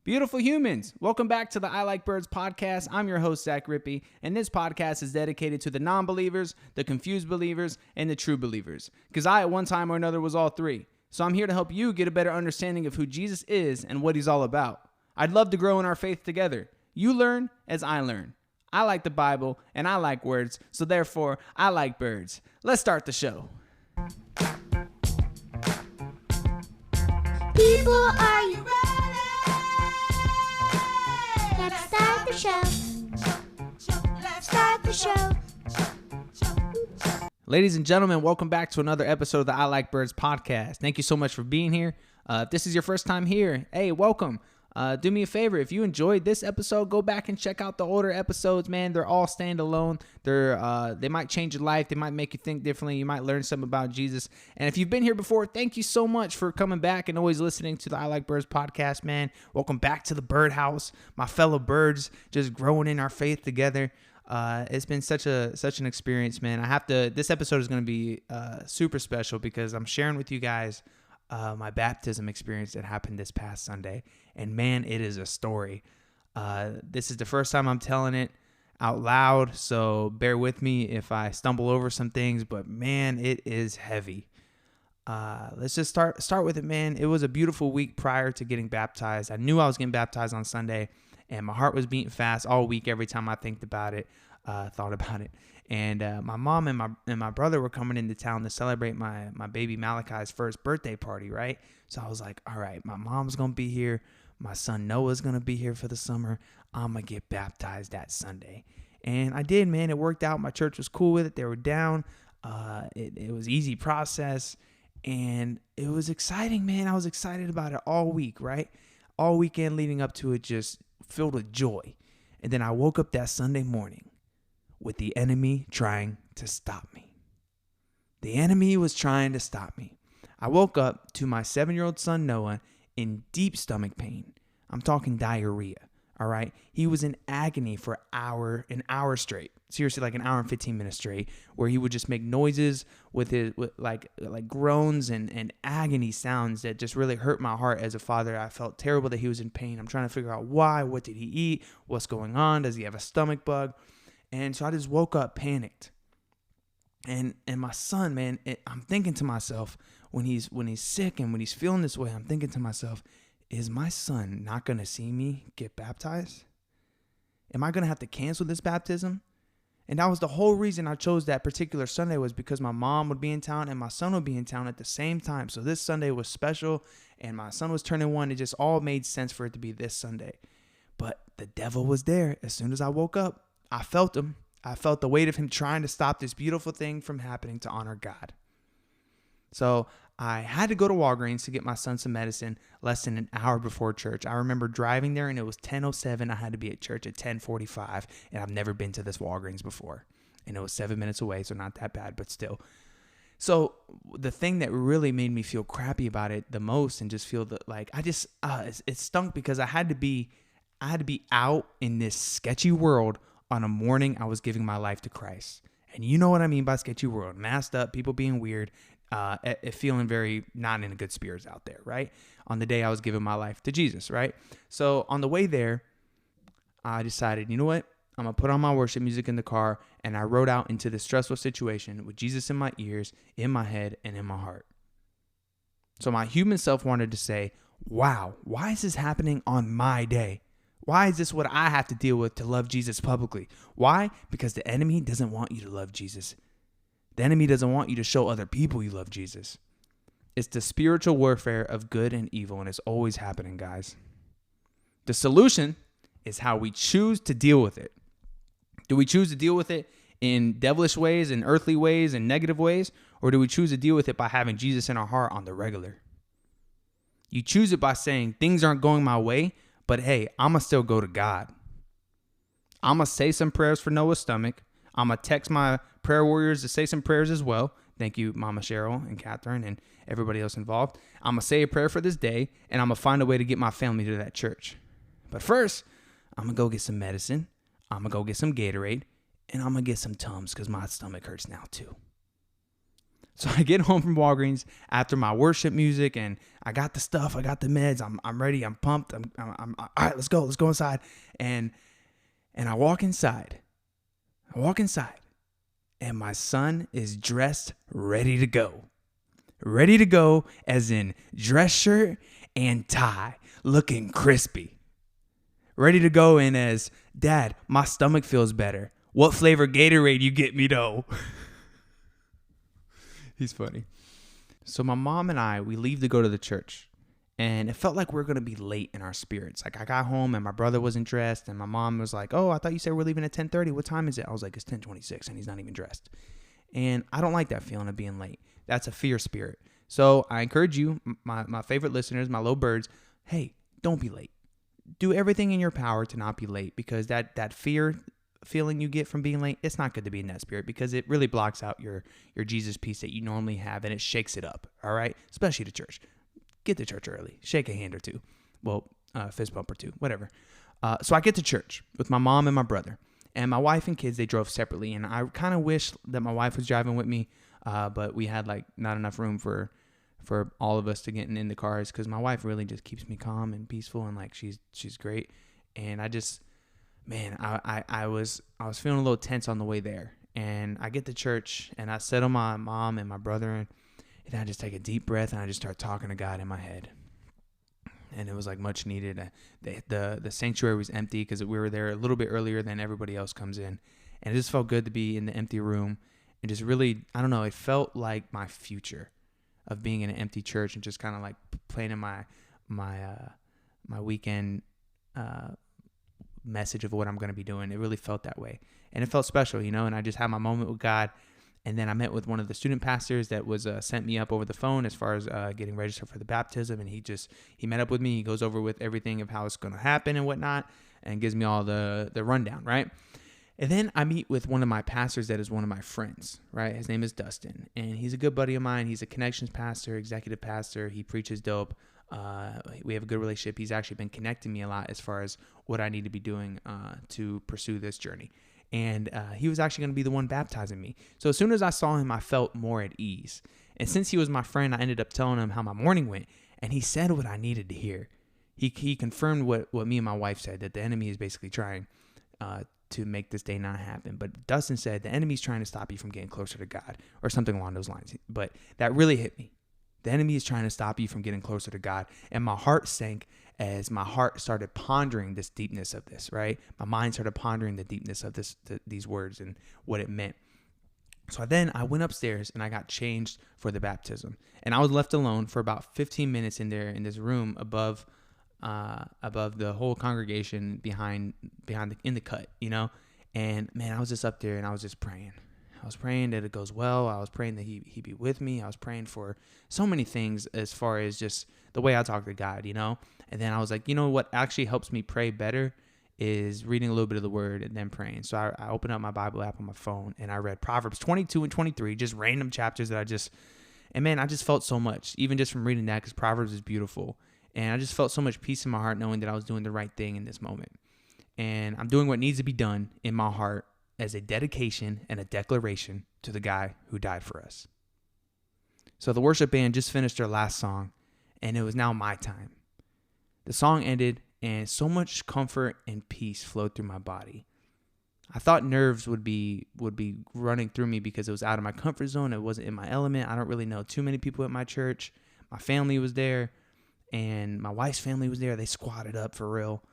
Beautiful humans, welcome back to the I Like Birds podcast. I'm your host, Zach Rippey, and this podcast is dedicated to the non-believers, the confused believers, and the true believers. Because I, at one time or another, was all three. So I'm here to help you get a better understanding of who Jesus is and what he's all about. I'd love to grow in our faith together. You learn as I learn. I like the Bible, and I like words, so therefore, I like birds. Let's start the show. People, are you ready? Let's start the show. Let's start the show. Ladies and gentlemen, welcome back to another episode of the I Like Birds podcast. Thank you so much for being here. If this is your first time here, hey, welcome. Do me a favor. If you enjoyed this episode, go back and check out the older episodes, man. They're all standalone. They might change your life. They might make you think differently. You might learn something about Jesus. And if you've been here before, thank you so much for coming back and always listening to the I Like Birds podcast, man. Welcome back to the birdhouse. My fellow birds just growing in our faith together. It's been such an experience, man. This episode is going to be super special because I'm sharing with you guys my baptism experience that happened this past Sunday. And man, it is a story. This is the first time I'm telling it out loud, so bear with me if I stumble over some things, but man, it is heavy. Let's just start with it, man. It was a beautiful week prior to getting baptized. I knew I was getting baptized on Sunday, and my heart was beating fast all week every time I thought about it. And my mom and my brother were coming into town to celebrate my baby Malachi's first birthday party, right? So I was like, all right, my mom's going to be here. My son Noah's going to be here for the summer. I'm going to get baptized that Sunday. And I did, man. It worked out. My church was cool with it. They were down. It was easy process. And it was exciting, man. I was excited about it all week, right? All weekend leading up to it, just filled with joy. And then I woke up that Sunday morning with the enemy trying to stop me. The enemy was trying to stop me. I woke up to my 7-year-old son Noah in deep stomach pain. I'm talking diarrhea, all right? He was in agony for an hour straight. Seriously, like an hour and 15 minutes straight, where he would just make noises with like groans and agony sounds that just really hurt my heart as a father. I felt terrible that he was in pain. I'm trying to figure out why. What did he eat? What's going on? Does he have a stomach bug? And so I just woke up panicked. And my son, man, I'm thinking to myself, when he's sick and when he's feeling this way, I'm thinking to myself, is my son not going to see me get baptized? Am I going to have to cancel this baptism? And that was the whole reason I chose that particular Sunday, was because my mom would be in town and my son would be in town at the same time. So this Sunday was special and my son was turning 1. It just all made sense for it to be this Sunday. But the devil was there. As soon as I woke up, I felt him. I felt the weight of him trying to stop this beautiful thing from happening to honor God. So I had to go to Walgreens to get my son some medicine less than an hour before church. I remember driving there and it was 10:07. I had to be at church at 10:45, and I've never been to this Walgreens before. And it was 7 minutes away, so not that bad, but still. So the thing that really made me feel crappy about it the most, and just feel that like it stunk, because I had to be out in this sketchy world on a morning I was giving my life to Christ. And you know what I mean by sketchy world: masked up, people being weird. Feeling very not in a good spirits out there, right? On the day I was giving my life to Jesus, right? So on the way there, I decided, you know what? I'm going to put on my worship music in the car, and I rode out into this stressful situation with Jesus in my ears, in my head, and in my heart. So my human self wanted to say, wow, why is this happening on my day? Why is this what I have to deal with to love Jesus publicly? Why? Because the enemy doesn't want you to love Jesus. The enemy doesn't want you to show other people you love Jesus. It's the spiritual warfare of good and evil, and it's always happening, guys. The solution is how we choose to deal with it. Do we choose to deal with it in devilish ways, in earthly ways, in negative ways? Or do we choose to deal with it by having Jesus in our heart on the regular? You choose it by saying, things aren't going my way, but hey, I'm going to still go to God. I'm going to say some prayers for Noah's stomach. I'm going to text my prayer warriors to say some prayers as well. Thank you, Mama Cheryl and Catherine and everybody else involved. I'm going to say a prayer for this day, and I'm going to find a way to get my family to that church. But first, I'm going to go get some medicine. I'm going to go get some Gatorade, and I'm going to get some Tums because my stomach hurts now too. So I get home from Walgreens after my worship music, and I got the stuff, I got the meds, I'm ready, I'm pumped, I'm all right, let's go inside, and I walk inside, and my son is dressed, ready to go, as in dress shirt and tie, looking crispy, ready to go, and as, Dad, my stomach feels better. What flavor Gatorade you get me though? He's funny. So my mom and I, we leave to go to the church, and it felt like we were going to be late in our spirits. Like I got home and my brother wasn't dressed, and my mom was like, oh, I thought you said we're leaving at 10:30. What time is it? I was like, it's 10:26 and he's not even dressed. And I don't like that feeling of being late. That's a fear spirit. So I encourage you, my favorite listeners, my little birds, hey, don't be late. Do everything in your power to not be late, because that fear feeling you get from being late, it's not good to be in that spirit, because it really blocks out your Jesus peace that you normally have, and it shakes it up. All right, especially to church. Get to church early. Shake a hand or two. Well, fist bump or two, whatever. So I get to church with my mom and my brother, and my wife and kids, they drove separately, and I kind of wish that my wife was driving with me, but we had like not enough room for all of us to get in the cars, because my wife really just keeps me calm and peaceful, and like she's great. And I just, man, I was feeling a little tense on the way there, and I get to church and I settle my mom and my brother in, and I just take a deep breath and I just start talking to God in my head. And it was like much needed. The sanctuary was empty because we were there a little bit earlier than everybody else comes in, and it just felt good to be in the empty room and just really, I don't know, it felt like my future of being in an empty church and just kind of like planning my weekend message of what I'm going to be doing. It really felt that way, and it felt special, and I just had my moment with God. And then I met with one of the student pastors that was sent me up over the phone as far as getting registered for the baptism. And he met up with me. He goes over with everything of how it's going to happen and whatnot, and gives me all the rundown, right? And then I meet with one of my pastors that is one of my friends, right? His name is Dustin, and he's a good buddy of mine. He's a connections pastor, executive pastor. He preaches dope. We have a good relationship. He's actually been connecting me a lot as far as what I need to be doing to pursue this journey. And he was actually going to be the one baptizing me. So as soon as I saw him, I felt more at ease. And since he was my friend, I ended up telling him how my morning went. And he said what I needed to hear. He confirmed what me and my wife said, that the enemy is basically trying to make this day not happen. But Dustin said the enemy's trying to stop you from getting closer to God, or something along those lines. But that really hit me. The enemy is trying to stop you from getting closer to God. And my heart sank as my heart started pondering this deepness of this, right? My mind started pondering the deepness of these words and what it meant. So then I went upstairs and I got changed for the baptism. And I was left alone for about 15 minutes in there in this room above the whole congregation behind in the cut, And man, I was just up there and I was just praying. I was praying that it goes well. I was praying that he be with me. I was praying for so many things as far as just the way I talk to God, And then I was like, what actually helps me pray better is reading a little bit of the word and then praying. So I opened up my Bible app on my phone and I read Proverbs 22 and 23, just random chapters that I just felt so much, even just from reading that, because Proverbs is beautiful. And I just felt so much peace in my heart knowing that I was doing the right thing in this moment. And I'm doing what needs to be done in my heart as a dedication and a declaration to the guy who died for us. So the worship band just finished their last song, and it was now my time. The song ended, and so much comfort and peace flowed through my body. I thought nerves would be running through me because it was out of my comfort zone. It wasn't in my element. I don't really know too many people at my church. My family was there, and my wife's family was there. They squatted up for real.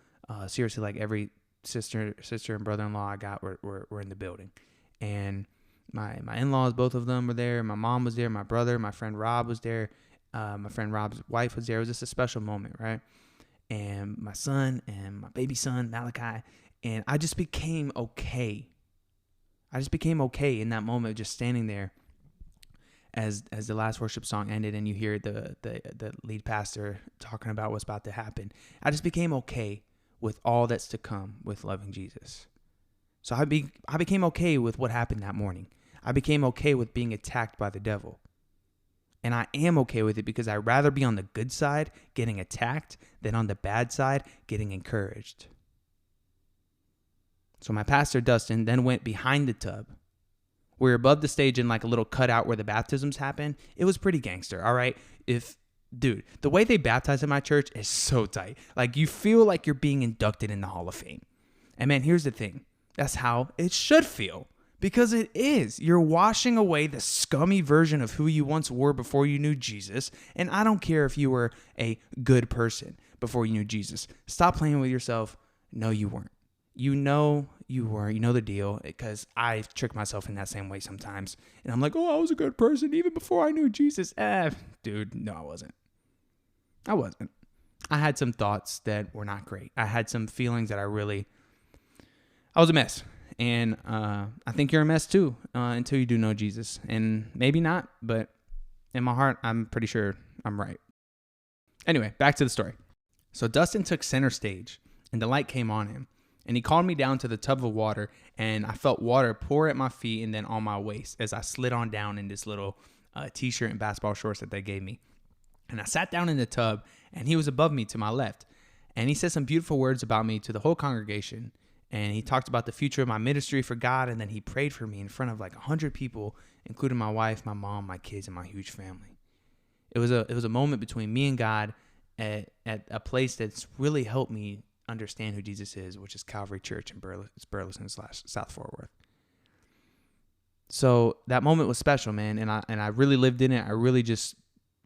Seriously, like every sister and brother-in-law I got were in the building. And my in-laws, both of them were there. My mom was there. My brother, my friend Rob was there. My friend Rob's wife was there. It was just a special moment, right? And my son and my baby son, Malachi. And I just became okay. In that moment, just standing there as the last worship song ended and you hear the lead pastor talking about what's about to happen. I just became okay with all that's to come with loving Jesus. So I became okay with what happened that morning. I became okay with being attacked by the devil. And I am okay with it because I'd rather be on the good side getting attacked than on the bad side getting encouraged. So my pastor, Dustin, then went behind the tub we're above the stage in like a little cutout where the baptisms happen. It was pretty gangster, all right? Dude, the way they baptize in my church is so tight. Like, you feel like you're being inducted in the Hall of Fame. And man, here's the thing. That's how it should feel. Because it is. You're washing away the scummy version of who you once were before you knew Jesus. And I don't care if you were a good person before you knew Jesus. Stop playing with yourself. No, you weren't. You know you were. You know the deal. Because I trick myself in that same way sometimes. And I'm like, oh, I was a good person even before I knew Jesus. Dude, no, I wasn't. I had some thoughts that were not great. I had some feelings that I was a mess. And I think you're a mess too until you do know Jesus. And maybe not, but in my heart, I'm pretty sure I'm right. Anyway, back to the story. So Dustin took center stage, and the light came on him. And he called me down to the tub of water, and I felt water pour at my feet and then on my waist as I slid on down in this little t-shirt and basketball shorts that they gave me. And I sat down in the tub, and he was above me to my left. And he said some beautiful words about me to the whole congregation. And he talked about the future of my ministry for God, and then he prayed for me in front of like 100 people, including my wife, my mom, my kids, and my huge family. It was a moment between me and God at a place that's really helped me understand who Jesus is, which is Calvary Church in Burleson/South Fort Worth. So that moment was special, man, and I really lived in it. I really just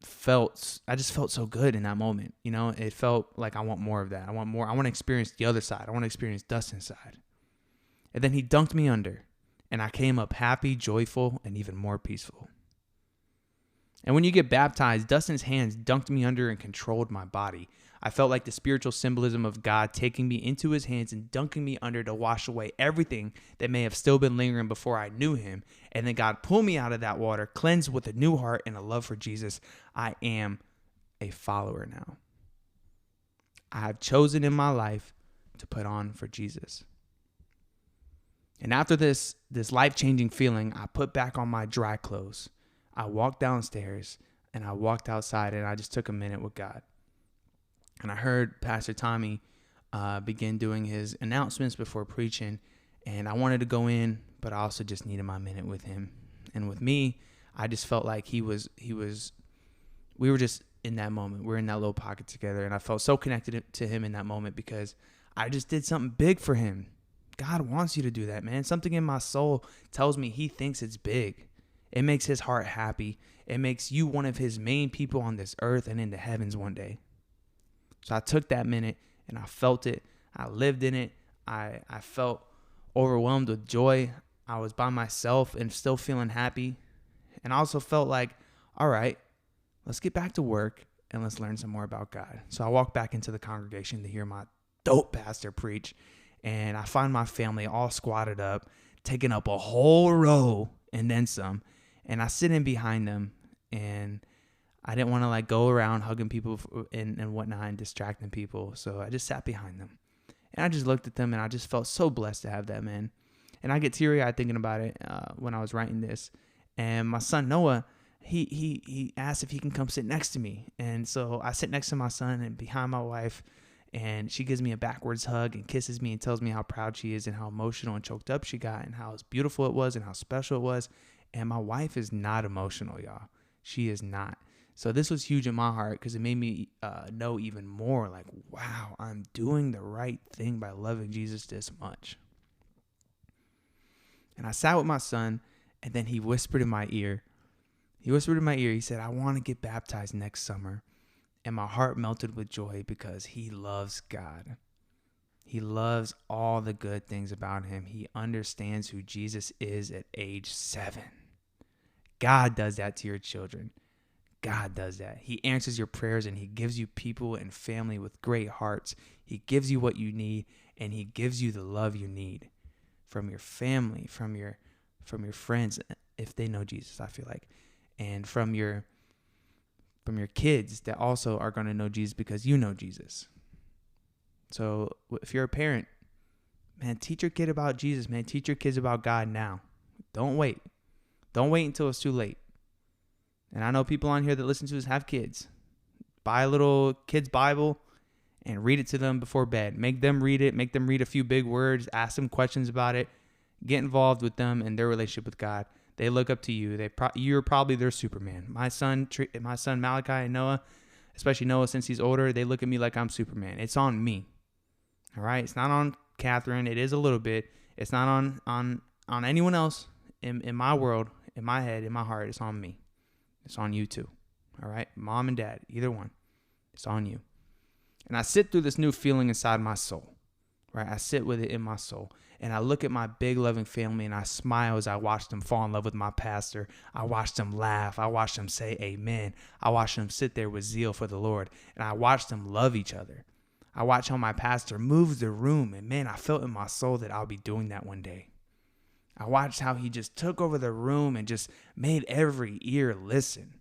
felt so good in that moment. You know, it felt like I want more of that. I want more. I want to experience the other side. I want to experience Dustin's side. And then he dunked me under, and I came up happy, joyful, and even more peaceful. And when you get baptized, Dustin's hands dunked me under and controlled my body. I felt like the spiritual symbolism of God taking me into his hands and dunking me under to wash away everything that may have still been lingering before I knew him. And then God pulled me out of that water, cleansed with a new heart and a love for Jesus. I am a follower now. I have chosen in my life to put on for Jesus. And after this life-changing feeling, I put back on my dry clothes. I walked downstairs and I walked outside, and I just took a minute with God. And I heard Pastor Tommy begin doing his announcements before preaching, and I wanted to go in, but I also just needed my minute with him. And with me, I just felt like we were just in that moment. We're in that little pocket together, and I felt so connected to him in that moment because I just did something big for him. God wants you to do that, man. Something in my soul tells me he thinks it's big. It makes his heart happy. It makes you one of his main people on this earth and in the heavens one day. So I took that minute and I felt it. I lived in it. I felt overwhelmed with joy. I was by myself and still feeling happy. And I also felt like, all right, let's get back to work and let's learn some more about God. So I walked back into the congregation to hear my dope pastor preach. And I find my family all squatted up, taking up a whole row and then some. And I sit in behind them, and I didn't want to like go around hugging people and whatnot and distracting people. So I just sat behind them, and I just looked at them, and I just felt so blessed to have that, man. And I get teary-eyed thinking about it when I was writing this. And my son Noah, he asked if he can come sit next to me. And so I sit next to my son and behind my wife, and she gives me a backwards hug and kisses me and tells me how proud she is and how emotional and choked up she got and how beautiful it was and how special it was. And my wife is not emotional, y'all. She is not. So this was huge in my heart because it made me know even more like, wow, I'm doing the right thing by loving Jesus this much. And I sat with my son, and then he whispered in my ear. He said, I want to get baptized next summer. And my heart melted with joy because he loves God. He loves all the good things about him. He understands who Jesus is at age 7. God does that to your children. God does that. He answers your prayers, and he gives you people and family with great hearts. He gives you what you need, and he gives you the love you need from your family, from your friends, if they know Jesus, I feel like, and from your kids that also are going to know Jesus because you know Jesus. So if you're a parent, man, teach your kid about Jesus, man. Teach your kids about God now. Don't wait. Don't wait until it's too late. And I know people on here that listen to us have kids. Buy a little kid's Bible and read it to them before bed. Make them read it. Make them read a few big words. Ask them questions about it. Get involved with them and their relationship with God. They look up to you. You're probably their Superman. My son Malachi and Noah, especially Noah since he's older, they look at me like I'm Superman. It's on me. All right? It's not on Catherine. It is a little bit. It's not on anyone else in my world, in my head, in my heart. It's on me. It's on you too. All right? Mom and dad, either one. It's on you. And I sit through this new feeling inside my soul. Right? I sit with it in my soul. And I look at my big loving family and I smile as I watch them fall in love with my pastor. I watch them laugh. I watch them say amen. I watch them sit there with zeal for the Lord. And I watch them love each other. I watch how my pastor moves the room. And man, I felt in my soul that I'll be doing that one day. I watched how he just took over the room and just made every ear listen.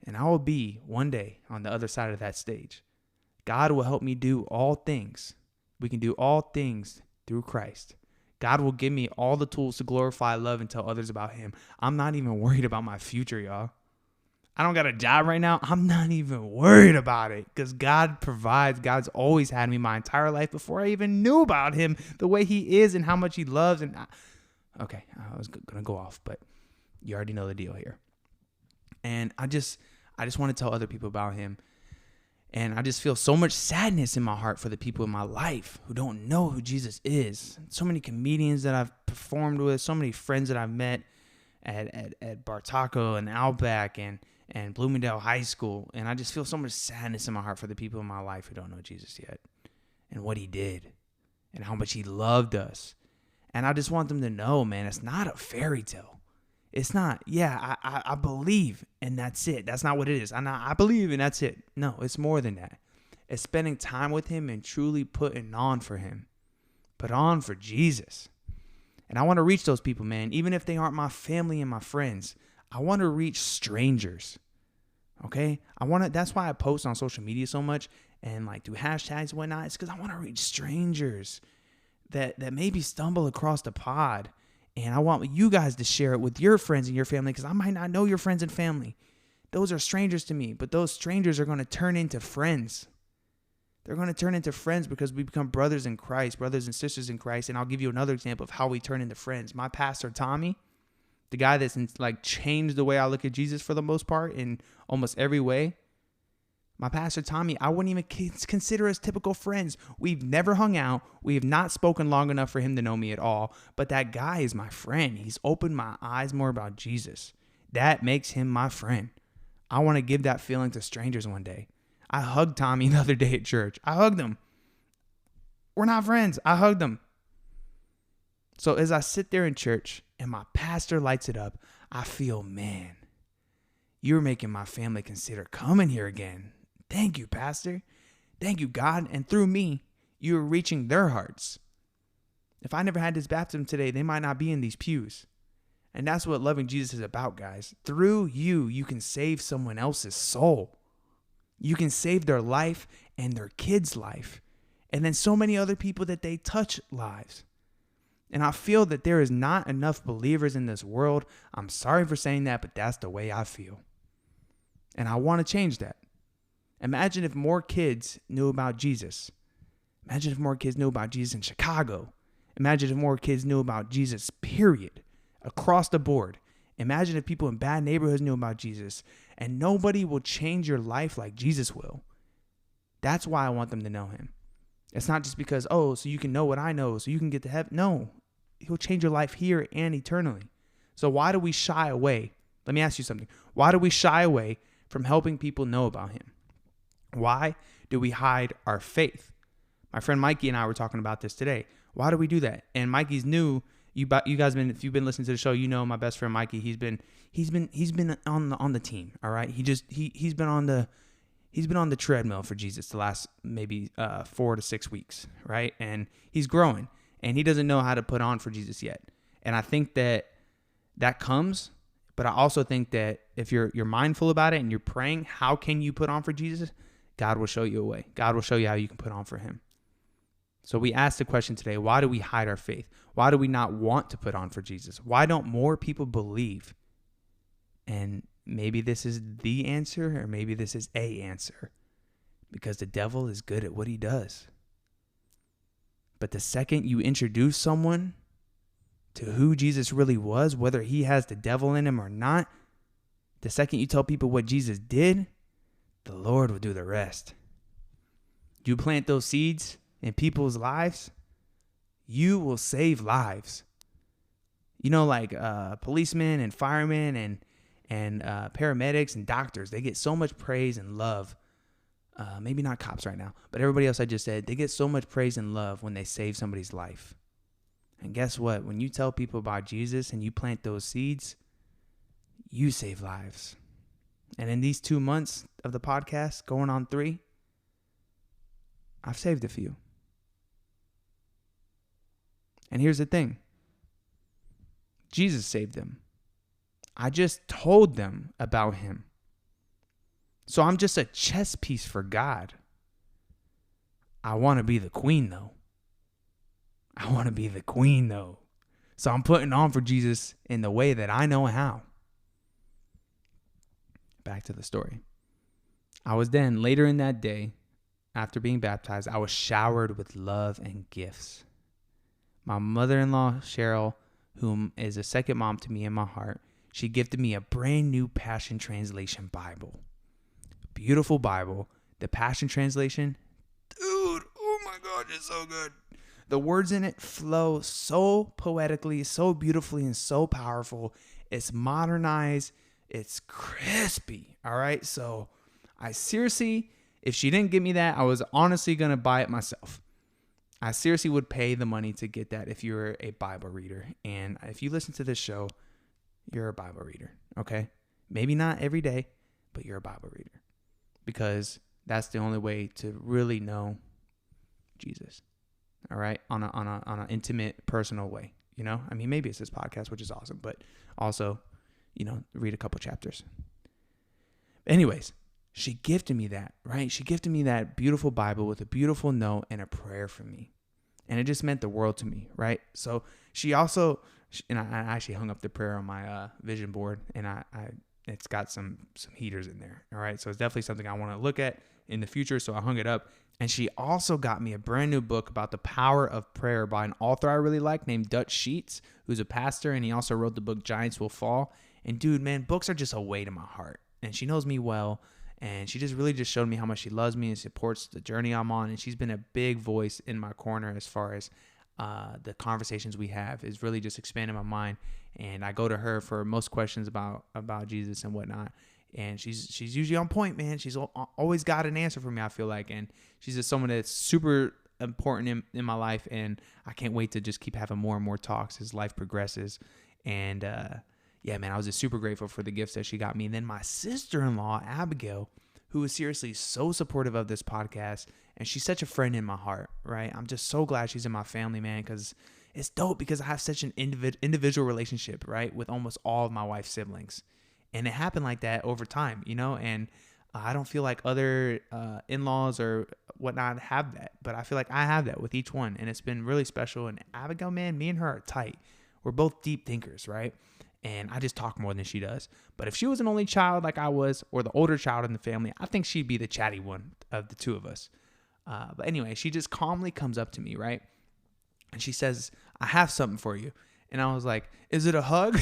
And I will be one day on the other side of that stage. God will help me do all things. We can do all things through Christ. God will give me all the tools to glorify, love, and tell others about him. I'm not even worried about my future, y'all. I don't got a job right now. I'm not even worried about it because God provides. God's always had me my entire life before I even knew about him, the way he is and how much he loves. Okay, I was going to go off, but you already know the deal here. And I just want to tell other people about him. And I just feel so much sadness in my heart for the people in my life who don't know who Jesus is. So many comedians that I've performed with, so many friends that I've met at Bartaco and Outback and Bloomingdale High School. And I just feel so much sadness in my heart for the people in my life who don't know Jesus yet and what he did and how much he loved us. And I just want them to know, man, it's not a fairy tale. It's not, I believe, and that's it. That's not what it is. I believe, and that's it. No, it's more than that. It's spending time with him and truly putting on for him. Put on for Jesus. And I want to reach those people, man, even if they aren't my family and my friends. I want to reach strangers, okay? That's why I post on social media so much and like do hashtags and whatnot. It's because I want to reach strangers that maybe stumble across the pod. And I want you guys to share it with your friends and your family because I might not know your friends and family. Those are strangers to me, but those strangers are going to turn into friends. They're going to turn into friends because we become brothers in Christ, brothers and sisters in Christ. And I'll give you another example of how we turn into friends. My pastor, Tommy, the guy that's like changed the way I look at Jesus for the most part in almost every way. My pastor, Tommy, I wouldn't even consider us typical friends. We've never hung out. We have not spoken long enough for him to know me at all. But that guy is my friend. He's opened my eyes more about Jesus. That makes him my friend. I want to give that feeling to strangers one day. I hugged Tommy the other day at church. I hugged him. We're not friends. I hugged him. So as I sit there in church and my pastor lights it up, I feel, man, you're making my family consider coming here again. Thank you, Pastor. Thank you, God. And through me, you're reaching their hearts. If I never had this baptism today, they might not be in these pews. And that's what loving Jesus is about, guys. Through you, you can save someone else's soul. You can save their life and their kids' life. And then so many other people that they touch lives. And I feel that there is not enough believers in this world. I'm sorry for saying that, but that's the way I feel. And I want to change that. Imagine if more kids knew about Jesus. Imagine if more kids knew about Jesus in Chicago. Imagine if more kids knew about Jesus, period, across the board. Imagine if people in bad neighborhoods knew about Jesus. And nobody will change your life like Jesus will. That's why I want them to know him. It's not just because, so you can know what I know, so you can get to heaven. No, he'll change your life here and eternally. So why do we shy away? Let me ask you something. Why do we shy away from helping people know about him? Why do we hide our faith? My friend Mikey and I were talking about this today. Why do we do that? And Mikey's new. You guys been, if you've been listening to the show, you know my best friend Mikey. He's been on the team. All right. He's been on the treadmill for Jesus the last maybe 4 to 6 weeks. Right. And he's growing and he doesn't know how to put on for Jesus yet. And I think that comes. But I also think that if you're mindful about it and you're praying, how can you put on for Jesus? God will show you a way. God will show you how you can put on for him. So we asked the question today, why do we hide our faith? Why do we not want to put on for Jesus? Why don't more people believe? And maybe this is the answer, or maybe this is a answer. Because the devil is good at what he does. But the second you introduce someone to who Jesus really was, whether he has the devil in him or not, the second you tell people what Jesus did, the Lord will do the rest. You plant those seeds in people's lives, you will save lives. You know, like policemen and firemen and paramedics and doctors, they get so much praise and love. Maybe not cops right now, but everybody else I just said, they get so much praise and love when they save somebody's life. And guess what? When you tell people about Jesus and you plant those seeds, you save lives. And in these 2 months of the podcast, going on 3, I've saved a few. And here's the thing. Jesus saved them. I just told them about him. So I'm just a chess piece for God. I want to be the queen, though. So I'm putting on for Jesus in the way that I know how. Back to the story. I was then, later in that day, after being baptized, I was showered with love and gifts. My mother-in-law, Cheryl, whom is a second mom to me in my heart, she gifted me a brand new Passion Translation Bible. Beautiful Bible. The Passion Translation, dude, oh my God, it's so good. The words in it flow so poetically, so beautifully, and so powerful. It's modernized. It's crispy. All right. So I seriously, if she didn't give me that, I was honestly going to buy it myself. I seriously would pay the money to get that if you're a Bible reader. And if you listen to this show, you're a Bible reader. Okay. Maybe not every day, but you're a Bible reader. Because that's the only way to really know Jesus. All right. On an intimate, personal way. You know, I mean, maybe it's this podcast, which is awesome, but also, you know, read a couple chapters. Anyways, she gifted me that, right? She gifted me that beautiful Bible with a beautiful note and a prayer for me. And it just meant the world to me, right? So she also, and I actually hung up the prayer on my vision board, and it's got some heaters in there, all right? So it's definitely something I want to look at in the future, so I hung it up. And she also got me a brand new book about the power of prayer by an author I really like named Dutch Sheets, who's a pastor, and he also wrote the book Giants Will Fall. And dude, man, books are just a weight in my heart. And she knows me well, and she just really just showed me how much she loves me and supports the journey I'm on. And she's been a big voice in my corner as far as the conversations we have is really just expanding my mind. And I go to her for most questions about Jesus and whatnot. And she's usually on point, man. She's always got an answer for me, I feel like. And she's just someone that's super important in my life. And I can't wait to just keep having more and more talks as life progresses. And yeah, man, I was just super grateful for the gifts that she got me. And then my sister-in-law, Abigail, who is seriously so supportive of this podcast. And she's such a friend in my heart, right? I'm just so glad she's in my family, man, because it's dope because I have such an individual relationship, right, with almost all of my wife's siblings. And it happened like that over time, you know, and I don't feel like other in-laws or whatnot have that, but I feel like I have that with each one, and it's been really special. And Abigail, man, me and her are tight. We're both deep thinkers, right? And I just talk more than she does. But if she was an only child like I was, or the older child in the family, I think she'd be the chatty one of the two of us. But anyway, she just calmly comes up to me, right? And she says, I have something for you. And I was like, is it a hug?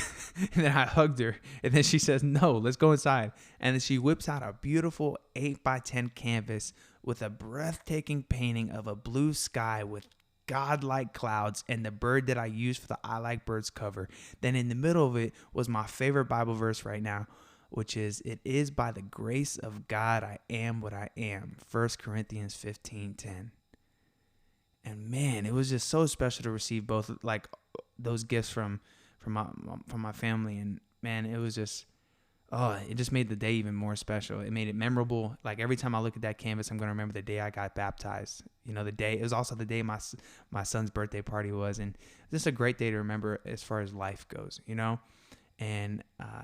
And then I hugged her. And then she says, no, let's go inside. And then she whips out a beautiful 8x10 canvas with a breathtaking painting of a blue sky with godlike clouds and the bird that I used for the I Like Birds cover. Then in the middle of it was my favorite Bible verse right now, which is, it is by the grace of God I am what I am. 1 Corinthians 15:10. And man, it was just so special to receive both like those gifts from my family. And man, it was just, it just made the day even more special. It made it memorable. Like every time I look at that canvas, I'm going to remember the day I got baptized. You know, the day, it was also the day my son's birthday party was. And just a great day to remember as far as life goes, you know? And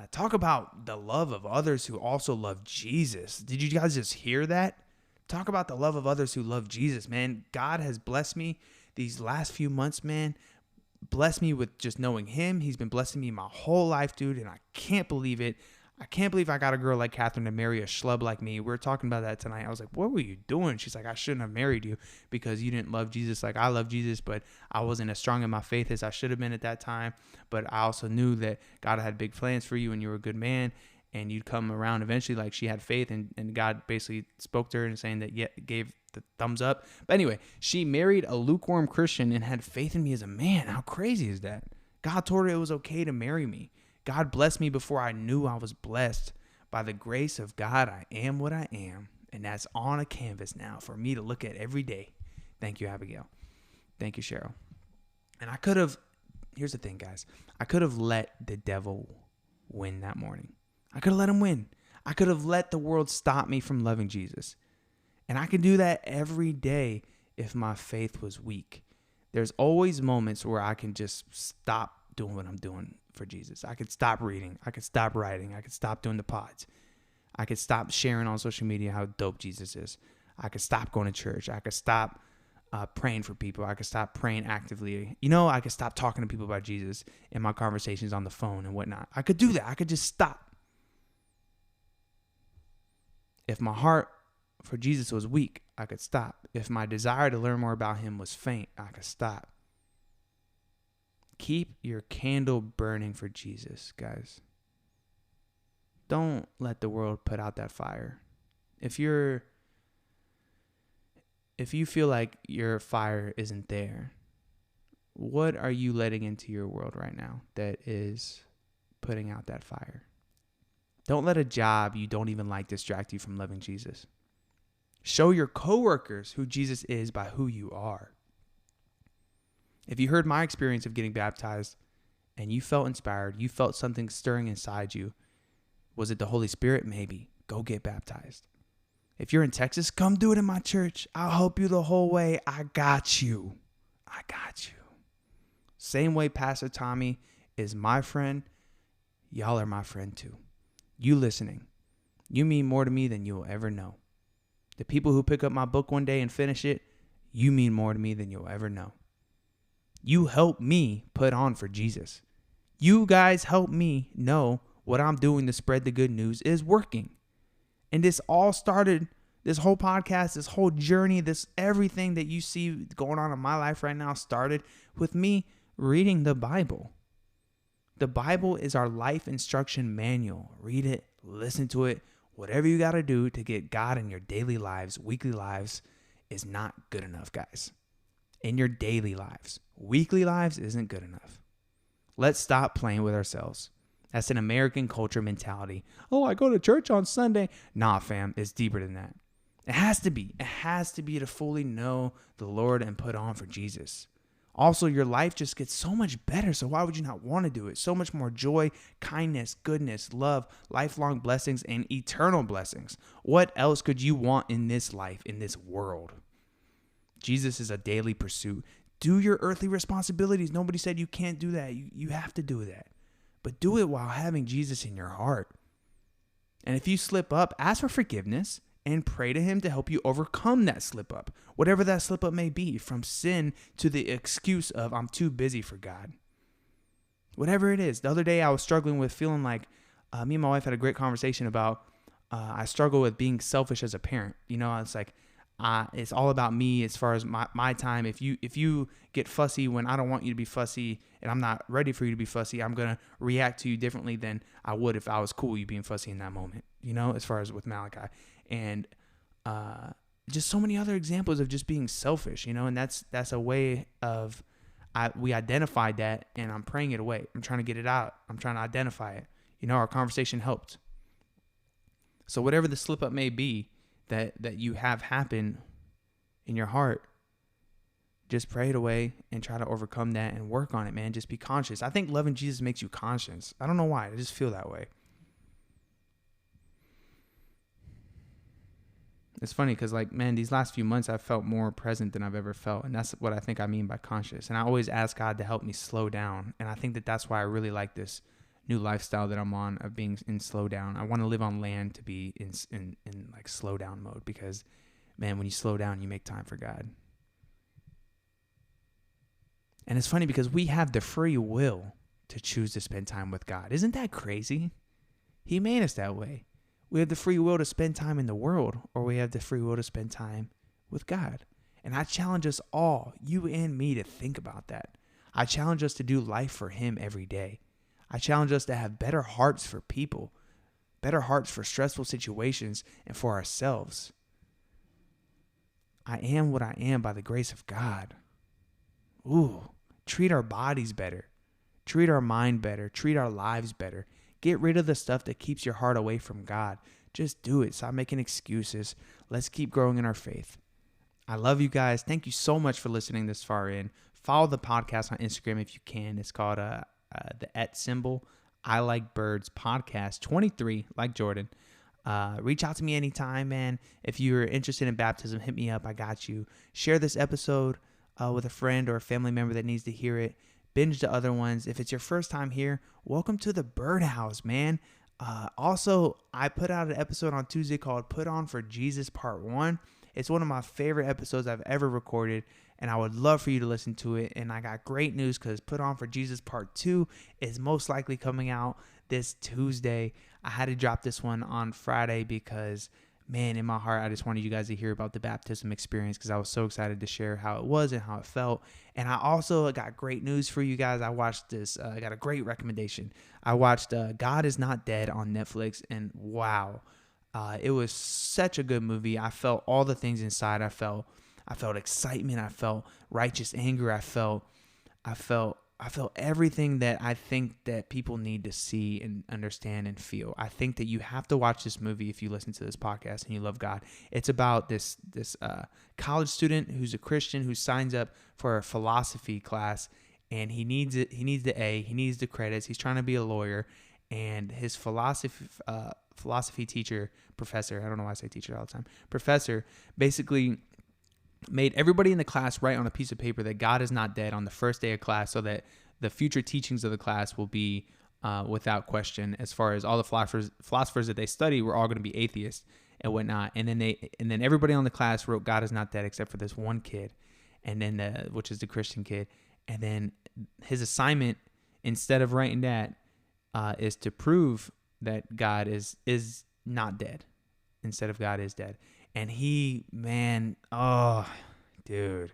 talk about the love of others who also love Jesus. Did you guys just hear that? Talk about the love of others who love Jesus, man. God has blessed me these last few months, man. Blessed me with just knowing him. He's been blessing me my whole life, dude. And I can't believe it. I can't believe I got a girl like Catherine to marry a schlub like me. We were talking about that tonight. I was like, what were you doing? She's like, I shouldn't have married you because you didn't love Jesus like I love Jesus, but I wasn't as strong in my faith as I should have been at that time. But I also knew that God had big plans for you and you were a good man and you'd come around eventually. Like she had faith and God basically spoke to her and saying that, yeah, gave the thumbs up. But anyway, she married a lukewarm Christian and had faith in me as a man. How crazy is that? God told her it was okay to marry me. God blessed me before I knew I was blessed. By the grace of God, I am what I am. And that's on a canvas now for me to look at every day. Thank you, Abigail. Thank you, Cheryl. And I could have, here's the thing, guys. I could have let the devil win that morning. I could have let him win. I could have let the world stop me from loving Jesus. And I can do that every day if my faith was weak. There's always moments where I can just stop doing what I'm doing for Jesus. I could stop reading. I could stop writing. I could stop doing the pods. I could stop sharing on social media how dope Jesus is. I could stop going to church. I could stop praying for people. I could stop praying actively. I could stop talking to people about Jesus in my conversations on the phone and whatnot. I could do that. I could just stop. If my heart for Jesus was weak, I could stop. If my desire to learn more about him was faint, I could stop. Keep your candle burning for Jesus, guys. Don't let the world put out that fire. If you feel like your fire isn't there, what are you letting into your world right now that is putting out that fire? Don't let a job you don't even like distract you from loving Jesus. Show your coworkers who Jesus is by who you are. If you heard my experience of getting baptized and you felt inspired, you felt something stirring inside you, was it the Holy Spirit? Maybe. Go get baptized. If you're in Texas, come do it in my church. I'll help you the whole way. I got you. I got you. Same way Pastor Tommy is my friend, y'all are my friend too. You listening, you mean more to me than you'll ever know. The people who pick up my book one day and finish it, you mean more to me than you'll ever know. You help me put on for Jesus. You guys help me know what I'm doing to spread the good news is working. And this all started, this whole podcast, this whole journey, this everything that you see going on in my life right now started with me reading the Bible. The Bible is our life instruction manual. Read it, listen to it. Whatever you got to do to get God in your daily lives, weekly lives, is not good enough, guys. In your daily lives. Weekly lives isn't good enough. Let's stop playing with ourselves. That's an American culture mentality. Oh, I go to church on Sunday. Nah, fam, it's deeper than that. It has to be. It has to be to fully know the Lord and put on for Jesus. Also, your life just gets so much better, so why would you not want to do it? So much more joy, kindness, goodness, love, lifelong blessings, and eternal blessings. What else could you want in this life, in this world? Jesus is a daily pursuit. Do your earthly responsibilities. Nobody said you can't do that. You have to do that. But do it while having Jesus in your heart. And if you slip up, ask for forgiveness and pray to him to help you overcome that slip up. Whatever that slip up may be, from sin to the excuse of I'm too busy for God. Whatever it is. The other day I was struggling with feeling like, me and my wife had a great conversation about, I struggle with being selfish as a parent. It's like, it's all about me as far as my time. If you get fussy when I don't want you to be fussy and I'm not ready for you to be fussy, I'm going to react to you differently than I would if I was cool with you being fussy in that moment, as far as with Malachi. And just so many other examples of just being selfish, and that's a way of, we identified that and I'm praying it away. I'm trying to get it out. I'm trying to identify it. Our conversation helped. So whatever the slip up may be, that you have happen in your heart, just pray it away and try to overcome that and work on it, man. Just be conscious. I think loving Jesus makes you conscious. I don't know why. I just feel that way. It's funny because, these last few months I've felt more present than I've ever felt. And that's what I think I mean by conscious. And I always ask God to help me slow down. And I think that that's why I really like this new lifestyle that I'm on of being in slow down. I want to live on land to be in slow down mode because, man, when you slow down, you make time for God. And it's funny because we have the free will to choose to spend time with God. Isn't that crazy? He made us that way. We have the free will to spend time in the world, or we have the free will to spend time with God. And I challenge us all, you and me, to think about that. I challenge us to do life for him every day. I challenge us to have better hearts for people, better hearts for stressful situations and for ourselves. I am what I am by the grace of God. Ooh, treat our bodies better. Treat our mind better. Treat our lives better. Get rid of the stuff that keeps your heart away from God. Just do it. Stop making excuses. Let's keep growing in our faith. I love you guys. Thank you so much for listening this far in. Follow the podcast on Instagram if you can. It's called the @ I Like Birds Podcast 23, like Jordan. Reach out to me anytime, man. If you're interested in baptism, hit me up. I got you. Share this episode with a friend or a family member that needs to hear it. Binge the other ones. If it's your first time here, welcome to the Birdhouse, man. Also, I put out an episode on Tuesday called Put On for Jesus Part 1. It's one of my favorite episodes I've ever recorded, and I would love for you to listen to it. And I got great news because Put On for Jesus Part 2 is most likely coming out this Tuesday. I had to drop this one on Friday because, man, in my heart, I just wanted you guys to hear about the baptism experience because I was so excited to share how it was and how it felt. And I also got great news for you guys. I watched this. I got a great recommendation. I watched God Is Not Dead on Netflix, and wow, it was such a good movie. I felt all the things inside. I felt excitement. I felt righteous anger. I felt everything that I think that people need to see and understand and feel. I think that you have to watch this movie if you listen to this podcast and you love God. It's about this college student who's a Christian who signs up for a philosophy class, and he needs it. He needs the A. He needs the credits. He's trying to be a lawyer, and his philosophy teacher, professor, I don't know why I say teacher all the time, professor, basically made everybody in the class write on a piece of paper that God is not dead on the first day of class, so that the future teachings of the class will be without question. As far as all the philosophers that they study were all going to be atheists and whatnot. And then everybody on the class wrote God is not dead except for this one kid, and then which is the Christian kid. And then his assignment, instead of writing that, is to prove that God is not dead instead of God is dead. And he, man, oh, dude,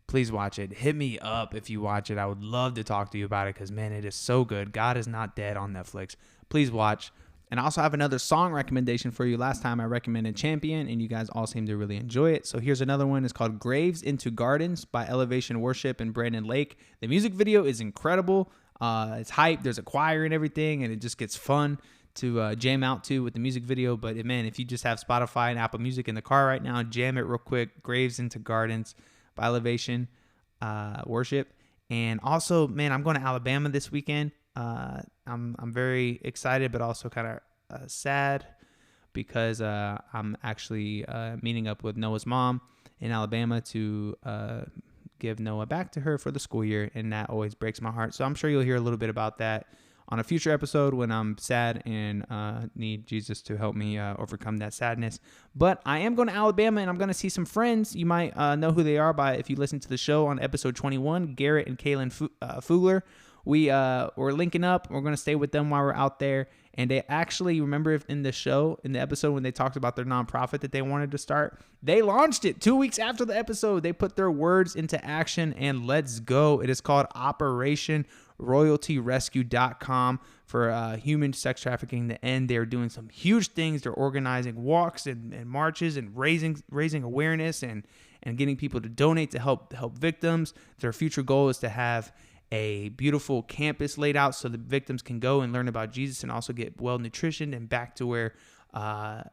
please watch it. Hit me up if you watch it. I would love to talk to you about it because, man, it is so good. God Is Not Dead on Netflix. Please watch. And I also have another song recommendation for you. Last time I recommended Champion, and you guys all seem to really enjoy it. So here's another one. It's called Graves into Gardens by Elevation Worship and Brandon Lake. The music video is incredible. It's hype. There's a choir and everything, and it just gets fun to jam out to with the music video. But man, if you just have Spotify and Apple Music in the car right now, jam it real quick. Graves into Gardens by Elevation Worship. And also, man, I'm going to Alabama this weekend. I'm very excited, but also kind of sad because I'm actually meeting up with Noah's mom in Alabama to give Noah back to her for the school year, and that always breaks my heart. So I'm sure you'll hear a little bit about that on a future episode when I'm sad and need Jesus to help me overcome that sadness. But I am going to Alabama, and I'm going to see some friends. You might know who they are if you listen to the show on episode 21, Garrett and Kaylin Fugler. We're linking up. We're going to stay with them while we're out there. And they actually, remember in the episode when they talked about their nonprofit that they wanted to start, they launched it 2 weeks after the episode. They put their words into action, and let's go. It is called Operation RoyaltyRescue.com for human sex trafficking to end. They're doing some huge things. They're organizing walks and marches and raising awareness and getting people to donate to help victims. Their future goal is to have a beautiful campus laid out so the victims can go and learn about Jesus and also get well nutritioned and back to where, they're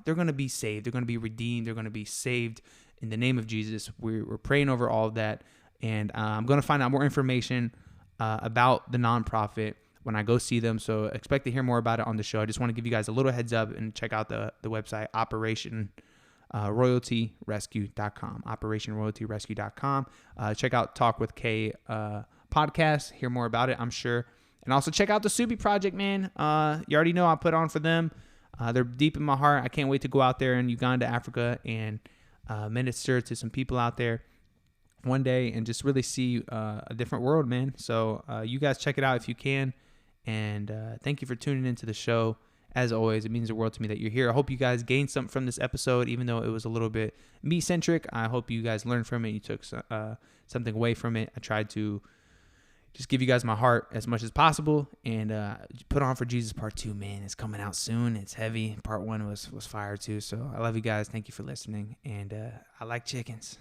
going to be saved. They're going to be redeemed. They're going to be saved in the name of Jesus. We're praying over all of that. And I'm going to find out more information about the nonprofit when I go see them. So expect to hear more about it on the show. I just want to give you guys a little heads up and check out the website, Operation RoyaltyRescue.com. OperationRoyaltyRescue.com. Check out Talk with Kay podcast. Hear more about it, I'm sure. And also check out the Subi Project, man. You already know I put on for them. They're deep in my heart. I can't wait to go out there in Uganda, Africa, and minister to some people out there one day and just really see a different world, man. So you guys check it out if you can. And thank you for tuning into the show. As always, it means the world to me that you're here. I hope you guys gained something from this episode, even though it was a little bit me-centric. I hope you guys learned from it. You took something away from it. I tried to just give you guys my heart as much as possible. And put on for Jesus Part 2, man. It's coming out soon. It's heavy. Part 1 was fire too. So I love you guys. Thank you for listening. And I like chickens.